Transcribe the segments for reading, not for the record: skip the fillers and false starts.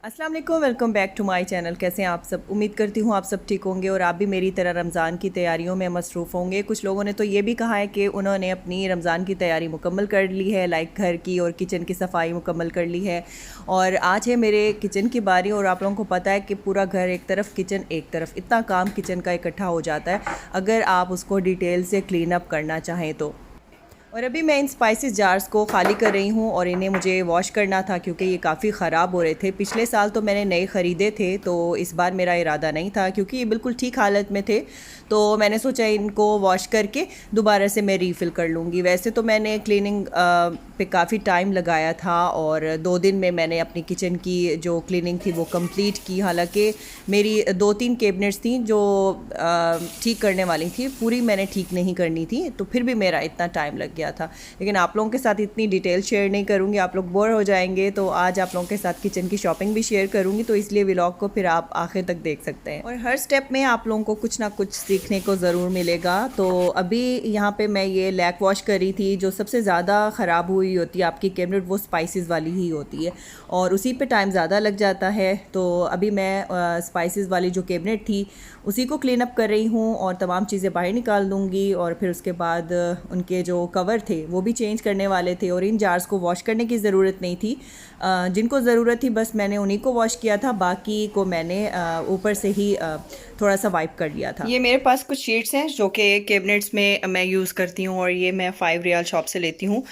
अस्सलाम वालेकुम, welcome back to my channel. कैसे हैं आप सब? उम्मीद करती हूँ आप सब ठीक होंगे और आप भी मेरी तरह रमज़ान की तैयारियों में मसरूफ़ होंगे। कुछ लोगों ने तो ये भी कहा है कि उन्होंने अपनी रमज़ान की तैयारी मुकम्मल कर ली है, लाइक घर की और किचन की सफाई मुकम्मल कर ली है। और आज है मेरे किचन की बारी और आप लोगों को पता है कि पूरा घर एक तरफ, किचन एक तरफ, इतना काम किचन का इकट्ठा हो जाता है अगर आप उसको डिटेल से क्लीन अप करना चाहें तो। और अभी मैं इन स्पाइसेस जार्स को खाली कर रही हूँ और इन्हें मुझे वॉश करना था क्योंकि ये काफ़ी ख़राब हो रहे थे। पिछले साल तो मैंने नए ख़रीदे थे, तो इस बार मेरा इरादा नहीं था क्योंकि ये बिल्कुल ठीक हालत में थे। तो मैंने सोचा इनको वॉश करके दोबारा से मैं रीफ़िल कर लूँगी। वैसे तो मैंने क्लीनिंग पे काफ़ी टाइम लगाया था और 2 दिन में मैंने अपनी किचन की जो क्लीनिंग थी वो कंप्लीट की। हालांकि मेरी 2-3 कैबिनेट्स थी जो ठीक करने वाली थी, पूरी मैंने ठीक नहीं करनी थी, तो फिर भी मेरा इतना टाइम लग गया था। लेकिन आप लोगों के साथ इतनी डिटेल शेयर नहीं करूँगी, आप लोग बोर हो जाएंगे। तो आज आप लोगों के साथ किचन की शॉपिंग भी शेयर करूँगी, तो इसलिए व्लॉग को फिर आप आखिर तक देख सकते हैं और हर स्टेप में आप लोगों को कुछ ना कुछ सीखने को ज़रूर मिलेगा। तो अभी यहाँ पे मैं ये लैक वॉश करी थी। जो सबसे ज़्यादा ख़राब हुई होती है आपकी कैबिनेट वो स्पाइसेस वाली ही होती है और उसी पे टाइम ज़्यादा लग जाता है। तो अभी मैं स्पाइसेस वाली जो कैबिनेट थी उसी को क्लीन अप कर रही हूँ और तमाम चीज़ें बाहर निकाल दूँगी और फिर उसके बाद उनके जो कवर थे वो भी चेंज करने वाले थे और इन जार्स को वॉश करने की ज़रूरत नहीं थी। जिनको ज़रूरत थी बस मैंने उन्हीं को वॉश किया था, बाकी को मैंने ऊपर से ही थोड़ा सा वाइप कर लिया था। ये मेरे पास कुछ शीट्स हैं जो कि कैबिनेट्स में मैं यूज़ करती हूँ और ये मैं 5 रियाल शॉप से लेती हूँ।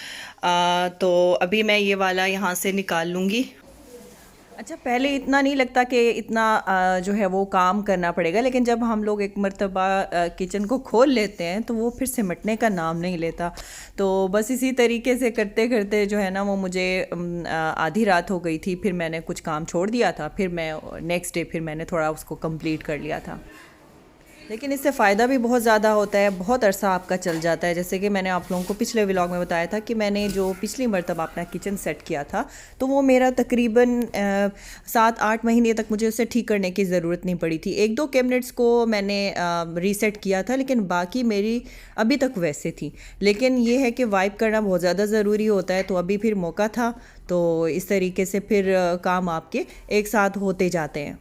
तो अभी मैं ये वाला यहाँ से निकाल लूँगी। अच्छा, पहले इतना नहीं लगता कि इतना जो है वो काम करना पड़ेगा, लेकिन जब हम लोग एक मर्तबा किचन को खोल लेते हैं तो वो फिर सिमटने का नाम नहीं लेता। तो बस इसी तरीके से करते करते जो है ना वो मुझे आधी रात हो गई थी, फिर मैंने कुछ काम छोड़ दिया था, फिर मैं नेक्स्ट डे फिर मैंने थोड़ा उसको कंप्लीट कर लिया था। लेकिन इससे फ़ायदा भी बहुत ज़्यादा होता है, बहुत अरसा आपका चल जाता है। जैसे कि मैंने आप लोगों को पिछले व्लॉग में बताया था कि मैंने जो पिछली मरतबा अपना किचन सेट किया था तो वो मेरा तकरीबन 7-8 महीने तक मुझे उसे ठीक करने की ज़रूरत नहीं पड़ी थी। 1-2 कैबिनेट्स को मैंने रीसेट किया था, लेकिन बाकी मेरी अभी तक वैसे थी। लेकिन ये है कि वाइप करना बहुत ज़्यादा ज़रूरी होता है, तो अभी फिर मौका था, तो इस तरीके से फिर काम आपके एक साथ होते जाते हैं।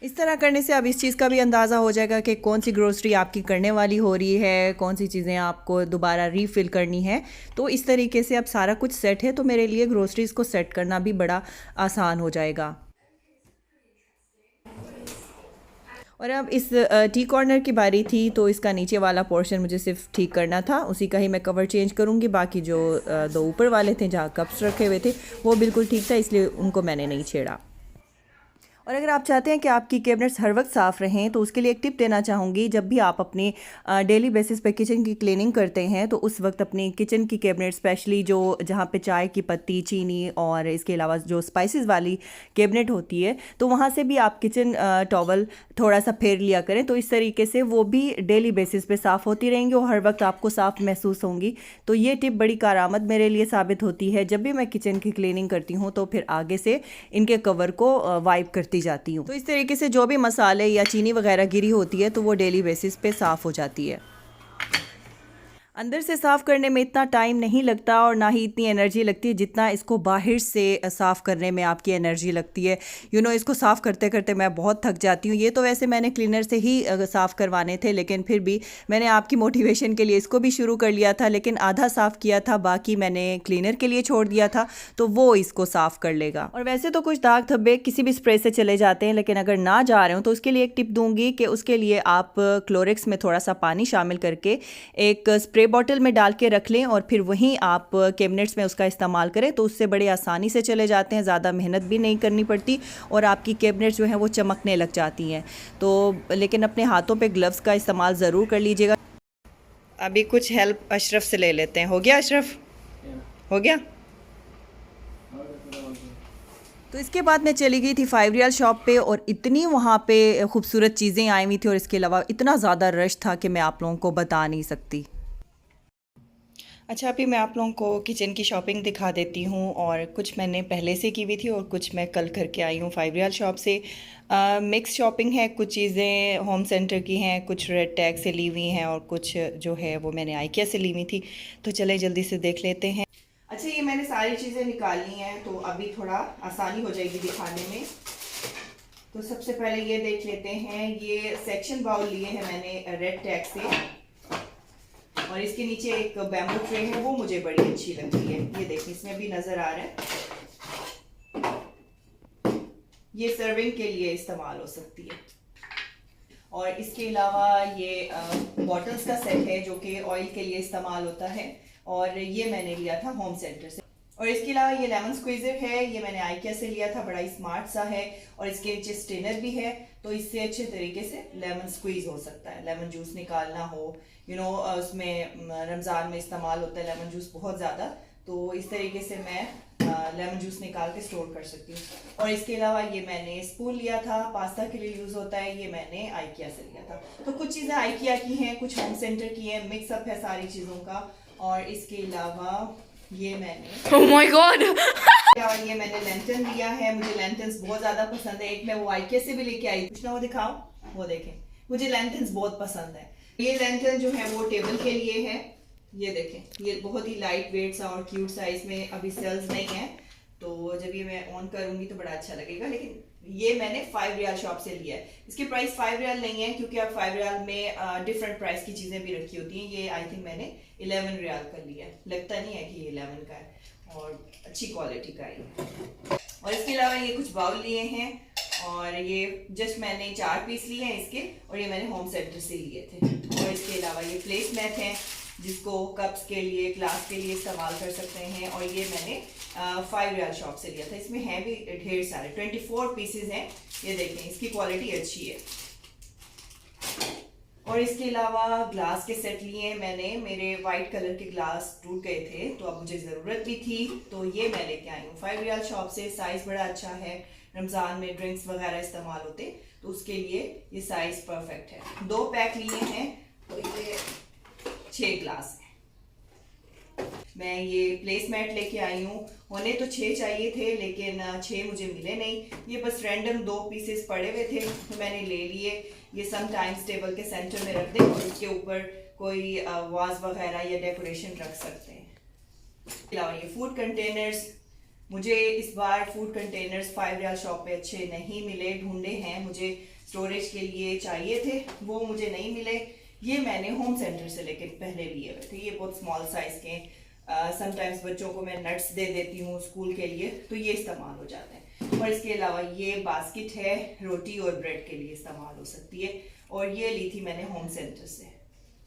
इस तरह करने से अब इस चीज़ का भी अंदाज़ा हो जाएगा कि कौन सी ग्रोसरी आपकी करने वाली हो रही है, कौन सी चीज़ें आपको दोबारा रीफ़िल करनी है। तो इस तरीके से अब सारा कुछ सेट है, तो मेरे लिए ग्रोसरीज़ को सेट करना भी बड़ा आसान हो जाएगा। और अब इस टी कॉर्नर की बारी थी, तो इसका नीचे वाला पोर्शन मुझे सिर्फ ठीक करना था, उसी का ही मैं कवर चेंज करूँगी। बाकी जो 2 ऊपर वाले थे जहाँ कप्स रखे हुए थे वो बिल्कुल ठीक था, इसलिए उनको मैंने नहीं छेड़ा। और अगर आप चाहते हैं कि आपकी कैबिनेट्स हर वक्त साफ़ रहें तो उसके लिए एक टिप देना चाहूँगी। जब भी आप अपनी डेली बेसिस पे किचन की क्लीनिंग करते हैं तो उस वक्त अपनी किचन की कैबिनेट, स्पेशली जो जहाँ पे चाय की पत्ती, चीनी और इसके अलावा जो स्पाइसेस वाली कैबिनेट होती है, तो वहाँ से भी आप किचन टॉवल थोड़ा सा फेर लिया करें। तो इस तरीके से वो भी डेली बेसिस पे साफ़ होती रहेंगी और हर वक्त आपको साफ़ महसूस होंगी। तो ये टिप बड़ी कारआमद मेरे लिए साबित होती है। जब भी मैं किचन की क्लीनिंग करती हूँ तो फिर आगे से इनके कवर को वाइप करती जाती हूँ। तो इस तरीके से जो भी मसाले या चीनी वगैरह गिरी होती है तो वो डेली बेसिस पे साफ़ हो जाती है। अंदर से साफ़ करने में इतना टाइम नहीं लगता और ना ही इतनी एनर्जी लगती है जितना इसको बाहर से साफ़ करने में आपकी एनर्जी लगती है। इसको साफ़ करते करते मैं बहुत थक जाती हूँ। ये तो वैसे मैंने क्लीनर से ही साफ़ करवाने थे, लेकिन फिर भी मैंने आपकी मोटिवेशन के लिए इसको भी शुरू कर लिया था, लेकिन आधा साफ़ किया था, बाकी मैंने क्लीनर के लिए छोड़ दिया था, तो वो इसको साफ़ कर लेगा। और वैसे तो कुछ दाग धब्बे किसी भी स्प्रे से चले जाते हैं, लेकिन अगर ना जा रहे हो तो उसके लिए एक टिप दूंगी कि उसके लिए आप क्लोरेक्स में थोड़ा सा पानी शामिल करके एक स्प्रे बॉटल में डाल के रख लें और फिर वहीं आप कैबिनेट्स में उसका इस्तेमाल करें, तो उससे बड़े आसानी से चले जाते हैं, ज़्यादा मेहनत भी नहीं करनी पड़ती और आपकी कैबिनेट्स जो हैं वो चमकने लग जाती हैं। तो लेकिन अपने हाथों पे ग्लव्स का इस्तेमाल ज़रूर कर लीजिएगा। अभी कुछ हेल्प अशरफ से ले लेते हैं। हो गया अशरफ? हो गया। तो इसके बाद मैं चली गई थी 5 रियाल शॉप पे और इतनी वहाँ पे खूबसूरत चीज़ें आई हुई थी और इसके अलावा इतना ज़्यादा रश था कि मैं आप लोगों को बता नहीं सकती। अच्छा, अभी मैं आप लोगों को किचन की शॉपिंग दिखा देती हूँ और कुछ मैंने पहले से की हुई थी और कुछ मैं कल करके आई हूँ 5 रियाल शॉप से। मिक्स शॉपिंग है, कुछ चीज़ें होम सेंटर की हैं, कुछ रेड टैग से ली हुई हैं और कुछ जो है वो मैंने आइकिया से ली हुई थी। तो चले जल्दी से देख लेते हैं। अच्छा, ये मैंने सारी चीज़ें निकाल ली हैं तो अभी थोड़ा आसानी हो जाएगी दिखाने में। तो सबसे पहले ये देख लेते हैं, ये सेक्शन बाउल लिए हैं मैंने रेड टैग से, और इसके नीचे एक बैम्बू ट्रे है, वो मुझे बड़ी अच्छी लगती है। ये देखिए, इसमें भी नजर आ रहा है, ये सर्विंग के लिए इस्तेमाल हो सकती है। और इसके अलावा ये बॉटल्स का सेट है जो कि ऑयल के लिए इस्तेमाल होता है, और ये मैंने लिया था होम सेंटर से। और इसके अलावा ये लेमन स्क्वीजर है, ये मैंने आइकिया से लिया था, बड़ा स्मार्ट सा है, और इसके नीचे स्ट्रेनर भी है, तो इससे अच्छे तरीके से लेमन स्क्वीज हो सकता है। लेमन जूस निकालना हो, उसमें रमज़ान में इस्तेमाल होता है लेमन जूस बहुत ज़्यादा, तो इस तरीके से मैं लेमन जूस निकाल के स्टोर कर सकती हूँ। और इसके अलावा ये मैंने स्पून लिया था, पास्ता के लिए यूज़ होता है, ये मैंने आइकिया से लिया था। तो कुछ चीज़ें आइकिया की हैं, कुछ होम सेंटर की हैं, मिक्सअप है सारी चीज़ों का। और इसके अलावा ये मैंने Oh my god! ये मैंने लेंटन लिया है, मुझे लेंटन्स बहुत ज़्यादा पसंद है। एक मैं वो आइकिया से भी लेके आई, कुछ ना वो दिखाओ, वो देखें, मुझे लेंटन्स बहुत पसंद है। ये लेंटन जो है वो टेबल के लिए है, ये देखें, ये बहुत ही लाइट वेट सा और क्यूट सा, इसमें अभी सेल्स नहीं है, तो जब ये मैं ऑन करूंगी तो बड़ा अच्छा लगेगा। लेकिन ये मैंने 5 रियाल शॉप से लिया है, इसकी प्राइस 5 रियाल नहीं है, क्योंकि अब 5 रियाल में डिफरेंट प्राइस की चीजें भी रखी होती हैं। ये आई थिंक मैंने 11 रियाल का लिया है, लगता नहीं है कि ये 11 का है, और अच्छी क्वालिटी का है। और इसके अलावा ये कुछ बाउल लिए हैं, और ये जस्ट मैंने 4 पीस लिए हैं इसके, और ये मैंने होम सेंटर से लिए थे। और इसके अलावा ये प्लेस मैट है, जिसको कप्स के लिए, ग्लास के लिए इस्तेमाल कर सकते हैं, और ये मैंने 5 रियाल शॉप से लिया था। इसमें हैं भी ढेर सारे, 24 पीसेज हैं, ये देखें, इसकी क्वालिटी अच्छी है। और इसके अलावा ग्लास के सेट लिए हैं मैंने, मेरे वाइट कलर के ग्लास टूट गए थे, तो अब मुझे ज़रूरत भी थी, तो ये मैं लेके आई हूँ 5 रियाल शॉप से। साइज़ बड़ा अच्छा है, रमज़ान में ड्रिंक्स वगैरह इस्तेमाल होते, तो उसके लिए ये साइज़ परफेक्ट है। 2 पैक लिए हैं, तो ये 6 ग्लास है। मैं ये प्लेस मैट लेके आई हूँ, होने तो 6 चाहिए थे, लेकिन 6 मुझे मिले नहीं, ये बस रैंडम 2 पीसेस पड़े हुए थे, तो मैंने ले लिए। ये समटाइम्स टेबल के सेंटर में रख दें, और उसके ऊपर कोई वाज वगैरह या डेकोरेशन रख सकते हैं। इसके अलावा ये फूड कंटेनर्स, मुझे इस बार फूड कंटेनर्स 5 रियाल शॉप पे अच्छे नहीं मिले, ढूंढे हैं, मुझे स्टोरेज के लिए चाहिए थे, वो मुझे नहीं मिले। ये मैंने होम सेंटर से लेके पहले लिए हुए थे, ये बहुत स्मॉल साइज के, समटाइम्स बच्चों को मैं नट्स दे देती हूँ स्कूल के लिए, तो ये इस्तेमाल हो जाते हैं। और इसके अलावा ये बास्केट है, रोटी और ब्रेड के लिए इस्तेमाल हो सकती है, और ये ली थी मैंने होम सेंटर से।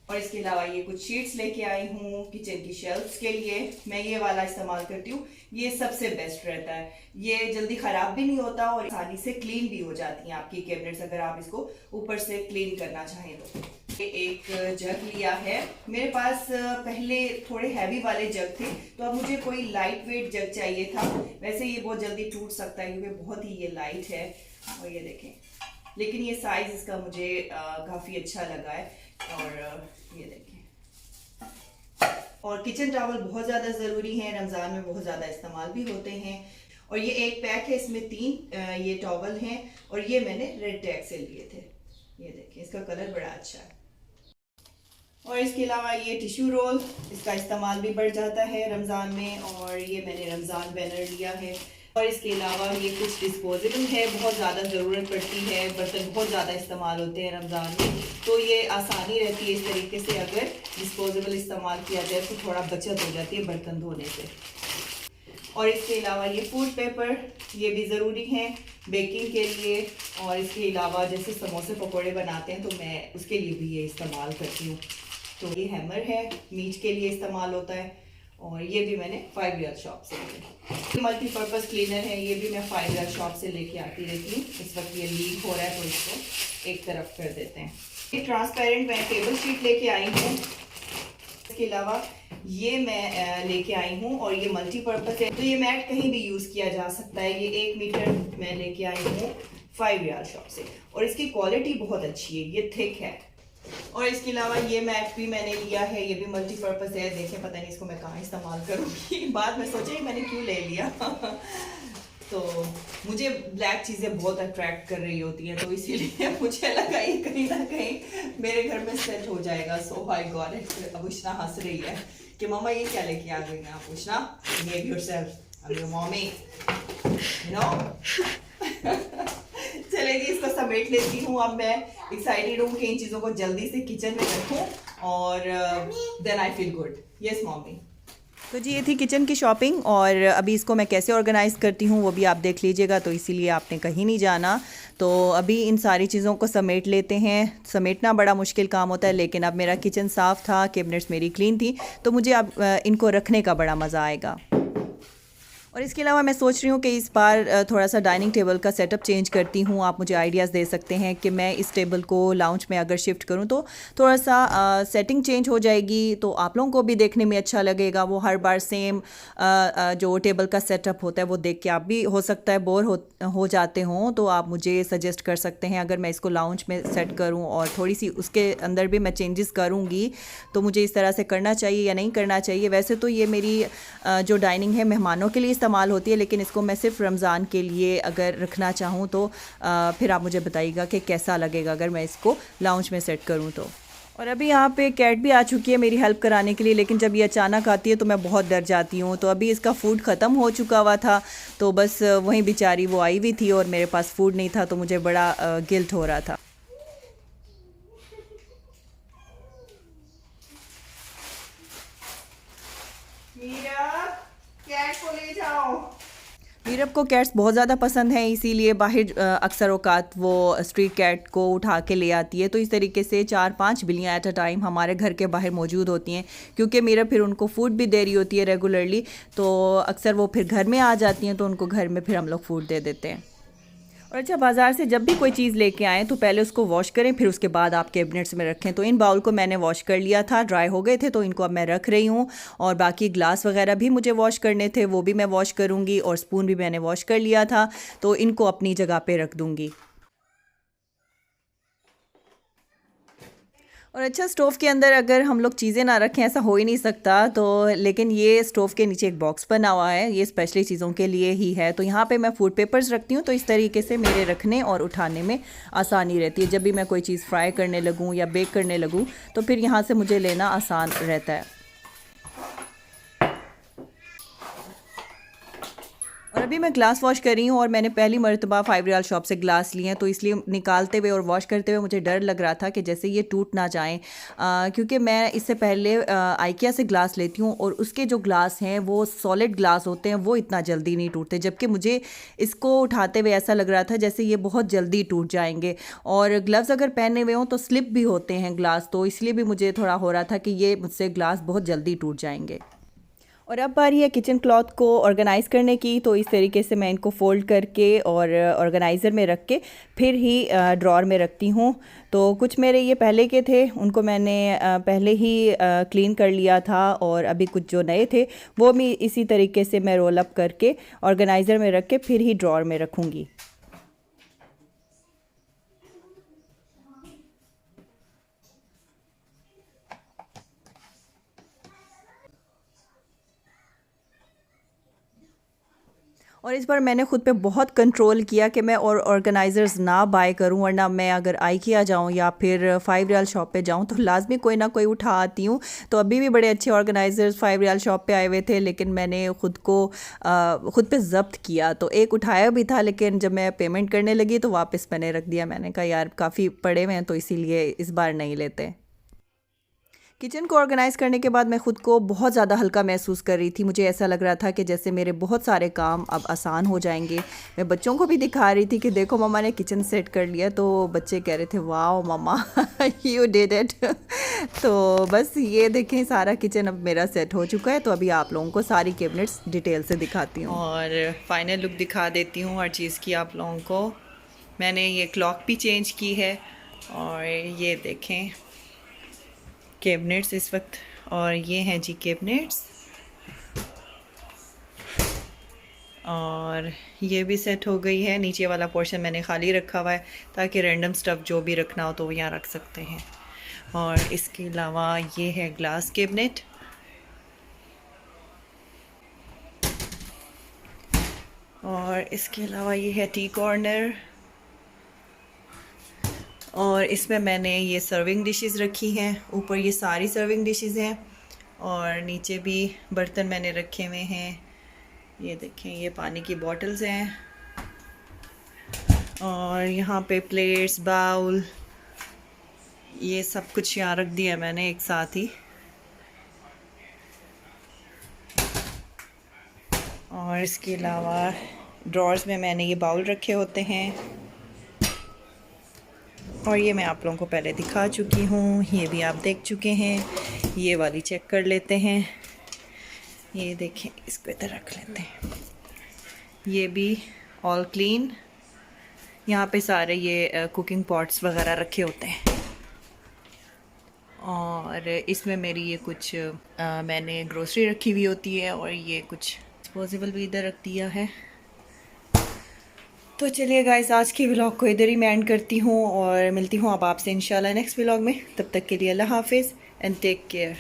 और इसके अलावा ये कुछ शीट्स लेके आई हूँ किचन की शेल्फ्स के लिए, मैं ये वाला इस्तेमाल करती हूँ, ये सबसे बेस्ट रहता है, ये जल्दी खराब भी नहीं होता, और आसानी से क्लीन भी हो जाती हैं आपकी कैबिनेट्स, अगर आप इसको ऊपर से क्लीन करना चाहें तो। एक जग लिया है, मेरे पास पहले थोड़े हैवी वाले जग थे, तो अब मुझे कोई लाइट वेट जग चाहिए था। वैसे ये बहुत जल्दी टूट सकता है क्योंकि बहुत ही ये लाइट है, और ये देखें, लेकिन ये साइज इसका मुझे काफी अच्छा लगा है। और ये देखें, और किचन टॉवल बहुत ज्यादा जरूरी है, रमजान में बहुत ज्यादा इस्तेमाल भी होते हैं। और ये एक पैक है, इसमें 3 ये टॉवल हैं, और ये मैंने रेड टैग से लिए थे, ये देखें, इसका कलर बड़ा अच्छा है। और इसके अलावा ये टिश्यू रोल, इसका इस्तेमाल भी बढ़ जाता है रमज़ान में, और ये मैंने रमज़ान बैनर लिया है। और इसके अलावा ये कुछ डिस्पोजेबल है, बहुत ज़्यादा ज़रूरत पड़ती है, बर्तन बहुत ज़्यादा इस्तेमाल होते हैं रमज़ान में, तो ये आसानी रहती है इस तरीके से, अगर डिस्पोजेबल इस्तेमाल किया जाए तो थोड़ा बचत हो जाती है बर्तन धोने से। और इसके अलावा ये फूड पेपर, ये भी ज़रूरी है बेकिंग के लिए। और इसके अलावा जैसे समोसे पकोड़े बनाते हैं, तो मैं उसके लिए भी ये इस्तेमाल करती हूँ। तो ये हैमर है, मीट के लिए इस्तेमाल होता है, और ये भी मैंने 5 रियाल शॉप से लिया। मल्टीपर्पज़ क्लीनर है, ये भी मैं 5 रियाल शॉप से लेके आती रहती हूँ। इस वक्त ये लीक हो रहा है, तो इसको एक तरफ कर देते हैं। ये ट्रांसपेरेंट मैं टेबल शीट लेके आई हूँ, इसके अलावा ये मैं लेके आई हूँ, और ये मल्टीपर्पज़ है, तो ये मैट कहीं भी यूज़ किया जा सकता है। ये 1 मीटर मैं लेके आई हूँ 5 रियाल शॉप से, और इसकी क्वालिटी बहुत अच्छी है, ये थिक है। और इसके अलावा ये मैट भी मैंने लिया है, ये भी मल्टीपर्पज़ है। देखें, पता नहीं इसको मैं कहाँ इस्तेमाल करूँगी, बाद में सोचा मैंने क्यों ले लिया तो मुझे ब्लैक चीज़ें बहुत अट्रैक्ट कर रही होती हैं, तो इसीलिए मुझे लगा ये कहीं ना कहीं मेरे घर में सेट हो जाएगा। सो आई गॉट इट। अब इतना हंस रही है, कि मम्मा ये क्या लेके आ गई हैं, पूछना behave yourself, I'm your mommy, you know. चलेगी, इसको समेट लेती हूँ। अब मैं एक्साइटेड हूँ कि इन चीज़ों को जल्दी से किचन में रखूँ और then I feel good. Yes mummy. तो जी ये थी किचन की शॉपिंग, और अभी इसको मैं कैसे ऑर्गेनाइज़ करती हूँ वो भी आप देख लीजिएगा, तो इसीलिए आपने कहीं नहीं जाना। तो अभी इन सारी चीज़ों को समेट लेते हैं। समेटना बड़ा मुश्किल काम होता है, लेकिन अब मेरा किचन साफ़ था, कैबिनेट्स मेरी क्लीन थी, तो मुझे अब इनको रखने का बड़ा मज़ा आएगा। और इसके अलावा मैं सोच रही हूँ कि इस बार थोड़ा सा डाइनिंग टेबल का सेटअप चेंज करती हूँ। आप मुझे आइडियाज़ दे सकते हैं कि मैं इस टेबल को लाउंज में अगर शिफ्ट करूँ तो थोड़ा सा सेटिंग चेंज हो जाएगी, तो आप लोगों को भी देखने में अच्छा लगेगा। वो हर बार सेम जो टेबल का सेटअप होता है वो देख के आप भी हो सकता है बोर हो जाते हों, तो आप मुझे सजेस्ट कर सकते हैं। अगर मैं इसको लाउंज में सेट करूँ और थोड़ी सी उसके अंदर भी मैं चेंजेस करूँगी, तो मुझे इस तरह से करना चाहिए या नहीं करना चाहिए। वैसे तो ये मेरी जो डाइनिंग है मेहमानों के लिए इस्तेमाल होती है, लेकिन इसको मैं सिर्फ रमज़ान के लिए अगर रखना चाहूँ तो फिर आप मुझे बताइएगा कि कैसा लगेगा अगर मैं इसको लाउंज में सेट करूँ तो। और अभी यहाँ पे कैट भी आ चुकी है मेरी हेल्प कराने के लिए, लेकिन जब ये अचानक आती है तो मैं बहुत डर जाती हूँ। तो अभी इसका फ़ूड ख़त्म हो चुका हुआ था, तो बस वहीं बेचारी वो आई हुई थी और मेरे पास फ़ूड नहीं था, तो मुझे बड़ा गिल्ट हो रहा था। मीरा, कैट को ले जाओ। मीरब को कैट्स बहुत ज़्यादा पसंद हैं, इसीलिए बाहर अक्सर औकात वो स्ट्रीट कैट को उठा के ले आती है। तो इस तरीके से 4-5 बिल्लियाँ एट अ टाइम हमारे घर के बाहर मौजूद होती हैं, क्योंकि मीरब फिर उनको फूड भी दे रही होती है रेगुलरली, तो अक्सर वो फिर घर में आ जाती हैं, तो उनको घर में फिर हम लोग फूड दे देते हैं। और अच्छा, बाज़ार से जब भी कोई चीज़ लेके आएँ तो पहले उसको वॉश करें, फिर उसके बाद आप कैबिनेट्स में रखें। तो इन बाउल को मैंने वॉश कर लिया था, ड्राई हो गए थे, तो इनको अब मैं रख रही हूँ। और बाकी ग्लास वगैरह भी मुझे वॉश करने थे, वो भी मैं वॉश करूँगी, और स्पून भी मैंने वॉश कर लिया था, तो इनको अपनी जगह पे रख दूँगी। और अच्छा, स्टोव के अंदर अगर हम लोग चीज़ें ना रखें, ऐसा हो ही नहीं सकता। तो लेकिन ये स्टोव के नीचे एक बॉक्स बना हुआ है, ये स्पेशली चीज़ों के लिए ही है। तो यहाँ पे मैं फूड पेपर्स रखती हूँ, तो इस तरीके से मेरे रखने और उठाने में आसानी रहती है। जब भी मैं कोई चीज़ फ्राई करने लगूँ या बेक करने लगूँ, तो फिर यहाँ से मुझे लेना आसान रहता है। और अभी मैं ग्लास वॉश कर रही हूँ, और मैंने पहली मर्तबा 5 रियाल शॉप से ग्लास लिए हैं, तो इसलिए निकालते हुए और वॉश करते हुए मुझे डर लग रहा था कि जैसे ये टूट ना जाएं, क्योंकि मैं इससे पहले आइकिया से ग्लास लेती हूँ, और उसके जो ग्लास हैं वो सॉलिड ग्लास होते हैं, वो इतना जल्दी नहीं टूटते, जबकि मुझे इसको उठाते हुए ऐसा लग रहा था जैसे ये बहुत जल्दी टूट जाएंगे। और ग्लव्स अगर पहने हुए हों तो स्लिप भी होते हैं ग्लास, तो इसलिए भी मुझे थोड़ा हो रहा था कि ये मुझसे ग्लास बहुत जल्दी टूट जाएंगे। और अब बारी है किचन क्लॉथ को ऑर्गेनाइज़ करने की। तो इस तरीके से मैं इनको फ़ोल्ड करके और ऑर्गेनाइज़र में रख के फिर ही ड्रॉर में रखती हूँ। तो कुछ मेरे ये पहले के थे, उनको मैंने पहले ही क्लीन कर लिया था, और अभी कुछ जो नए थे वो भी इसी तरीके से मैं रोल अप करके ऑर्गेनाइज़र में रख के फिर ही ड्रॉर में रखूँगी। और इस बार मैंने ख़ुद पे बहुत कंट्रोल किया कि मैं और ऑर्गेनाइज़र्स ना बाय करूं, वरना मैं अगर आइकिया जाऊं या फिर 5 रियाल शॉप पे जाऊं तो लाजमी कोई ना कोई उठा आती हूं। तो अभी भी बड़े अच्छे ऑर्गेनाइज़र्स 5 रियाल शॉप पे आए हुए थे, लेकिन मैंने ख़ुद पे ज़ब्त किया। तो एक उठाया भी था, लेकिन जब मैं पेमेंट करने लगी तो वापस मैंने रख दिया। मैंने कहा यार काफ़ी पड़े हुए हैं, तो इसीलिए इस बार नहीं लेते। किचन को ऑर्गेनाइज़ करने के बाद मैं ख़ुद को बहुत ज़्यादा हल्का महसूस कर रही थी। मुझे ऐसा लग रहा था कि जैसे मेरे बहुत सारे काम अब आसान हो जाएंगे। मैं बच्चों को भी दिखा रही थी कि देखो मम्मा ने किचन सेट कर लिया, तो बच्चे कह रहे थे wow mamma you did it. तो बस ये देखें, सारा किचन अब मेरा सेट हो चुका है। तो अभी आप लोगों को सारी कैबिनेट्स डिटेल से दिखाती हूँ और फाइनल लुक दिखा देती हूँ हर चीज़ की आप लोगों को। मैंने ये क्लॉक भी चेंज की है, और ये देखें कैबिनेट्स इस वक्त, और ये हैं जी कैबिनेट्स, और ये भी सेट हो गई है। नीचे वाला पोर्शन मैंने खाली रखा हुआ है ताकि रैंडम स्टफ़ जो भी रखना हो तो वो यहाँ रख सकते हैं। और इसके अलावा ये है ग्लास कैबिनेट, और इसके अलावा ये है टी कॉर्नर, और इसमें मैंने ये सर्विंग डिशेस रखी हैं। ऊपर ये सारी सर्विंग डिशेस हैं, और नीचे भी बर्तन मैंने रखे हुए हैं। ये देखें, ये पानी की बॉटल्स हैं और यहाँ पे प्लेट्स, बाउल, ये सब कुछ यहाँ रख दिया मैंने एक साथ ही। और इसके अलावा ड्रॉर्स में मैंने ये बाउल रखे होते हैं और ये मैं आप लोगों को पहले दिखा चुकी हूँ, ये भी आप देख चुके हैं। ये वाली चेक कर लेते हैं। ये देखें, इसको इधर रख लेते हैं। ये भी ऑल क्लीन। यहाँ पे सारे ये कुकिंग पॉट्स वगैरह रखे होते हैं। और इसमें मेरी ये कुछ मैंने ग्रोसरी रखी हुई होती है और ये कुछ डिस्पोजेबल भी इधर रख दिया है। तो चलिए गाइस, आज की व्लॉग को इधर ही मैं एंड करती हूँ और मिलती हूँ अब आपसे इंशाल्लाह नेक्स्ट व्लॉग में। तब तक के लिए अल्लाह हाफिज़ एंड टेक केयर।